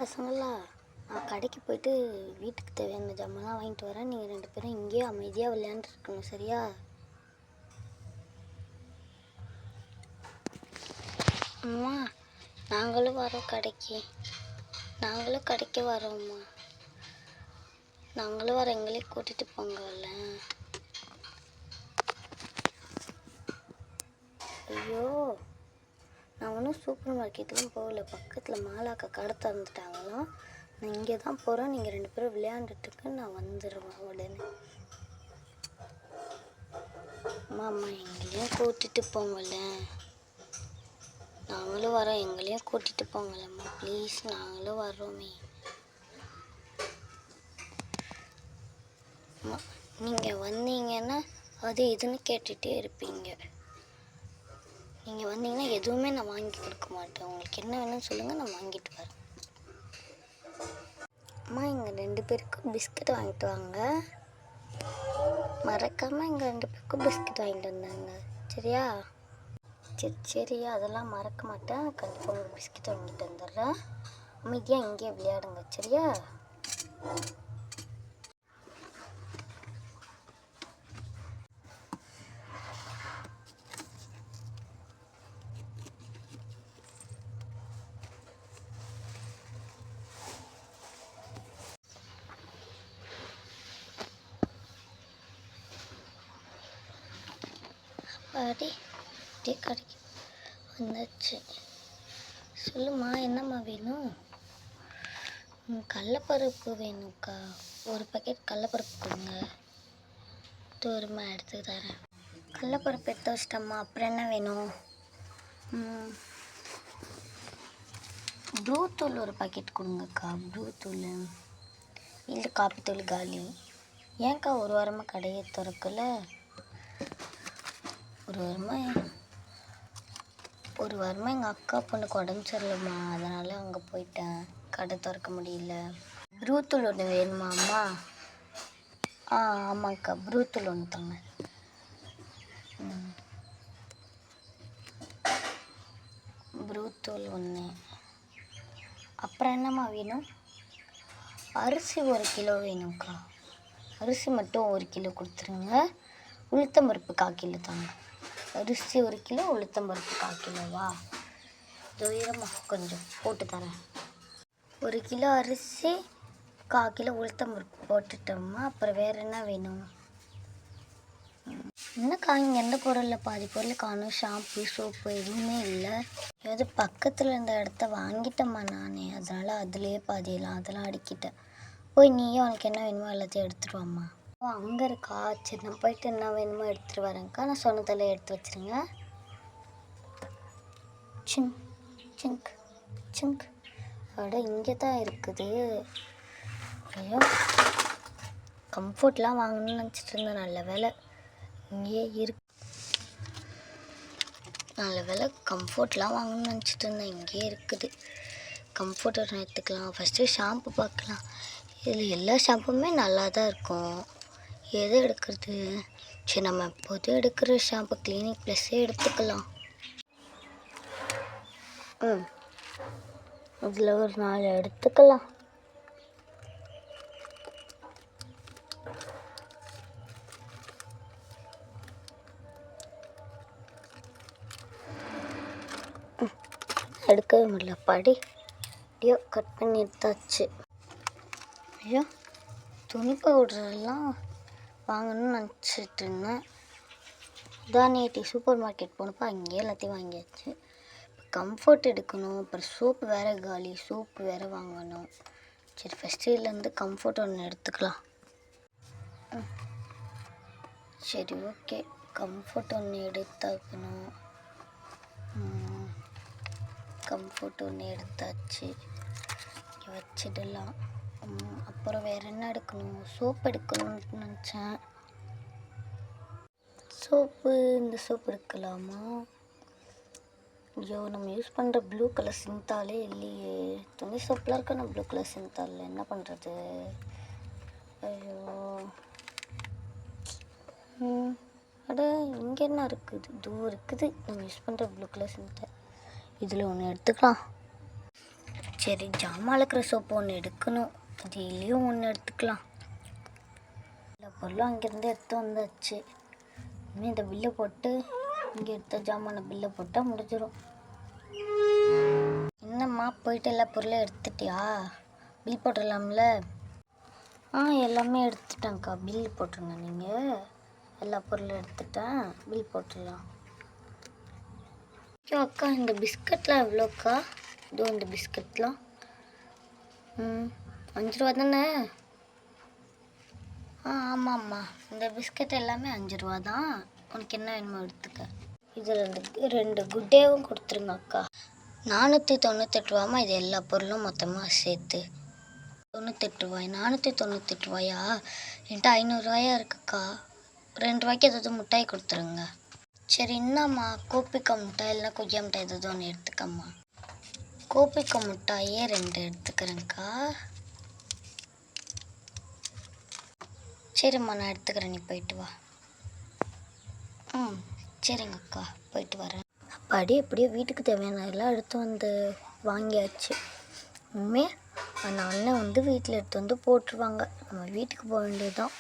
பசங்களா, நான் கடைக்கு போயிட்டு வீட்டுக்கு தேவையான ஜாமான்லாம் வாங்கிட்டு வரேன். நீங்கள் 2 பேரும் இங்கேயே அமைதியாக விளையாண்டுருக்கணும், சரியா? அம்மா, நாங்களும் வரோம் கடைக்கு. நாங்களும் கடைக்கு வரோம்மா. நாங்களும் வரோம், எங்களையும் கூட்டிகிட்டு போங்கல்ல. ஐயோ, நான் ஒன்றும் சூப்பர் மார்க்கெட்லாம் போகல. பக்கத்தில் மாலாக்கா கடை திறந்துட்டாங்களாம். நான் இங்கே தான் போகிறேன். நீங்கள் 2 பேரும் விளையாண்டுட்டுருக்கு. நான் வந்துடுவேன் உடனே. அம்மா எங்களையும் கூட்டிகிட்டு போங்கல்ல. நாங்களும் வரோம், எங்களையும் கூட்டிகிட்டு போங்கல்லம்மா ப்ளீஸ். நாங்களும் வரோமே. அம்மா, நீங்கள் வந்தீங்கன்னா அது இதுன்னு கேட்டுகிட்டே இருப்பீங்க. நீங்கள் வந்தீங்கன்னா எதுவுமே நான் வாங்கி கொடுக்க மாட்டேன். உங்களுக்கு என்ன வேணும்னு சொல்லுங்கள், நான் வாங்கிட்டு வரேன். அம்மா, எங்கள் 2 பேருக்கும் பிஸ்கட் வாங்கிட்டு வாங்க. மறக்காமல் எங்கள் 2 பேருக்கும் பிஸ்கட் வாங்கிட்டு வந்தாங்க, சரியா? சரி, அதெல்லாம் மறக்க மாட்டேன். கண்டிப்பாக ஒரு பிஸ்கட் வாங்கிட்டு வந்துடுறேன். அமைதியாக இங்கேயே விளையாடுங்க, சரியா? பாடி கடைக்கு வந்தாச்சு. சொல்லுமா, என்னம்மா வேணும்? கடலப்பருப்பு வேணும்க்கா. ஒரு பாக்கெட் கடலப்பருப்பு கொடுங்க. தூரமாக எடுத்து தரேன். கடலப்பருப்பு எடுத்து வச்சிட்டம்மா. அப்புறம் என்ன வேணும்? ப்ளூ தூள் ஒரு பாக்கெட் கொடுங்கக்கா. ப்ளூ தூள் இல்லை, காப்பி தூள் காலி. ஏன்க்கா ஒரு வாரமாக கடையை திறக்கல? ஒரு வாரமாக எங்கள் அக்கா பொண்ணுக்கு உடம்பு சரியில்லைம்மா, அதனால் அங்கே போயிட்டேன். கடை திறக்க முடியல. ப்ரூத்தூள் ஒன்று வேணுமா அம்மா? ஆமாங்க்கா, ப்ரூத்தூள் ஒன்று தாங்க. ப்ரூத்தூள் ஒன்று. அப்புறம் என்னம்மா வேணும்? அரிசி 1 கிலோ வேணும்க்கா. அரிசி மட்டும் 1 கிலோ கொடுத்துருங்க. உளுத்தம்பருப்பு 1/4 கிலோ தாங்க. அரிசி 1 கிலோ, உளுத்தம்பருப்பு 1/4 கிலோவா? தூரமாக கொஞ்சம் போட்டு தரேன். 1 கிலோ அரிசி, 1/4 கிலோ உளுத்தம்பருப்பு போட்டுட்டோம்மா. அப்புறம் வேறு என்ன வேணும்? என்னக்கா இங்கே எந்த பொருளில் பாதி பொருள் காணும்? ஷாம்பு, சோப்பு எதுவுமே இல்லை. ஏதாவது பக்கத்தில் இருந்த இடத்த வாங்கிட்டேம்மா நான். அதனால் அதுலேயே பாதியெல்லாம் அதெல்லாம் அடிக்கிட்டேன். போய் நீயே உனக்கு என்ன வேணுமோ எல்லாத்தையும் எடுத்துகிட்டு வாம்மா. அங்கே இருக்கா? சரி, நான் போயிட்டு என்ன வேணுமோ எடுத்துகிட்டு வரேங்க்கா. நான் சொன்னதெல்லாம் எடுத்து வச்சுருங்க. சிங்க் சிங்க் சிங்க். அட, இங்கே தான் இருக்குது. ஐயோ, கம்ஃபர்ட்லாம் வாங்கணும்னு நினச்சிட்டு இருந்தேன். நல்ல வேலை இங்கேயே இருக்கு. நல்ல வேலை கம்ஃபர்ட்லாம் வாங்கணும்னு நினச்சிட்டு இருந்தேன். இங்கேயே இருக்குது. கம்ஃபர்ட் ஒன்று எடுத்துக்கலாம். ஃபஸ்ட்டு ஷாம்பு பார்க்கலாம். இதில் எல்லா ஷாம்புமே நல்லா தான் இருக்கும். எது எடுக்கிறது? சரி, நம்ம எப்போதும் எடுக்கிற ஷாம்பு கிளினிக் ப்ளஸ்ஸே எடுத்துக்கலாம். இதில் ஒரு 4 எடுத்துக்கலாம். எடுக்கவே முடியல. படி ஐயோ, கட் பண்ணி எடுத்தாச்சு. ஐயோ, துணி பவுடரெல்லாம் வாங்கணும்னு நினச்சிட்டு இருந்தேன். தான் நேற்று சூப்பர் மார்க்கெட் போனப்போ அங்கேயே எல்லாத்தையும் வாங்கியாச்சு. கம்ஃபர்ட் எடுக்கணும். அப்புறம் சோப்பு வேறு காலி. சோப்பு வேறு வாங்கணும். சரி, ஃபஸ்ட்டு இதுலேருந்து கம்ஃபர்ட் ஒன்று எடுத்துக்கலாம். சரி, ஓகே. கம்ஃபர்ட் ஒன்று எடுத்தாக்கணும். கம்ஃபர்ட் ஒன்று எடுத்தாச்சு. வச்சிடலாம். அப்புறம் வேறு என்ன எடுக்கணும்? சோப்பு எடுக்கணும்னு நினச்சேன். சோப்பு, இந்த சோப்பு எடுக்கலாமா? ஐயோ, நம்ம யூஸ் பண்ணுற ப்ளூ கலர் சிந்தாலே இல்லையே. துணி சோப்பெலாம் இருக்க, நான் ப்ளூ கலர் சிந்தால் என்ன பண்ணுறது? ஐயோ, அட, இங்கே என்ன இருக்குது? இதோ இருக்குது நம்ம யூஸ் பண்ணுற ப்ளூ கலர் சிந்தால். இதில் ஒன்று எடுத்துக்கலாம். சரி, ஜாமான் விளக்குற சோப்பு ஒன்று எடுக்கணும். டெய்லியும் ஒன்று எடுத்துக்கலாம். எல்லா பொருளும் அங்கேருந்து எடுத்து வந்தாச்சு. இனிமேல் இந்த பில்லை போட்டு இங்கே எடுத்த ஜாமான பில்லை போட்டால் முடிஞ்சிடும். என்னம்மா போயிட்டு எல்லா பொருளும் எடுத்துட்டியா? பில் போட்டுடலாம்ல? எல்லாமே எடுத்துட்டேன்க்கா. பில் போட்டுருங்க. நீங்கள் எல்லா பொருளும் எடுத்துட்டேன். பில் போட்டுடலாம். ஐயோ அக்கா, இந்த பிஸ்கட்லாம் எவ்வளோக்கா? இதோ இந்த பிஸ்கட்லாம் 5 ரூபா தானே? ஆமாம்மா, இந்த பிஸ்கட் எல்லாமே 5 ரூபா தான். உனக்கு என்ன வேணுமோ எடுத்துக்க. இதில் 2 குட்டேவும் கொடுத்துருங்க அக்கா. 498 ரூபாமா இது எல்லா பொருளும் மொத்தமாக சேர்த்து? 98 ரூபாய். 498 ரூபாயா? என்கிட்ட 500 ரூபாயா இருக்குக்கா. 2 ரூபாய்க்கு ஏதாவது மிட்டாய் கொடுத்துருங்க. சரி, என்னம்மா கோப்பிக்கா மிட்டாய் இல்லைனா கொய்யா மிட்டாய் ஏதாவது ஒன்று எடுத்துக்கம்மா. கோப்பிக்கா மிட்டாயே 2 எடுத்துக்கிறேங்க்கா. சரிம்மா, நான் எடுத்துக்கிறேன். நீ போயிட்டு வா. சரிங்க அக்கா, போயிட்டு வரேன். அப்பாடி எப்படியோ வீட்டுக்கு தேவையான எல்லாம் எடுத்து வந்து வாங்கியாச்சு. இனிமேல் அந்த அண்ணன் வந்து வீட்டில் எடுத்து வந்து போட்டுருவாங்க. நம்ம வீட்டுக்கு போக வேண்டியதுதான்.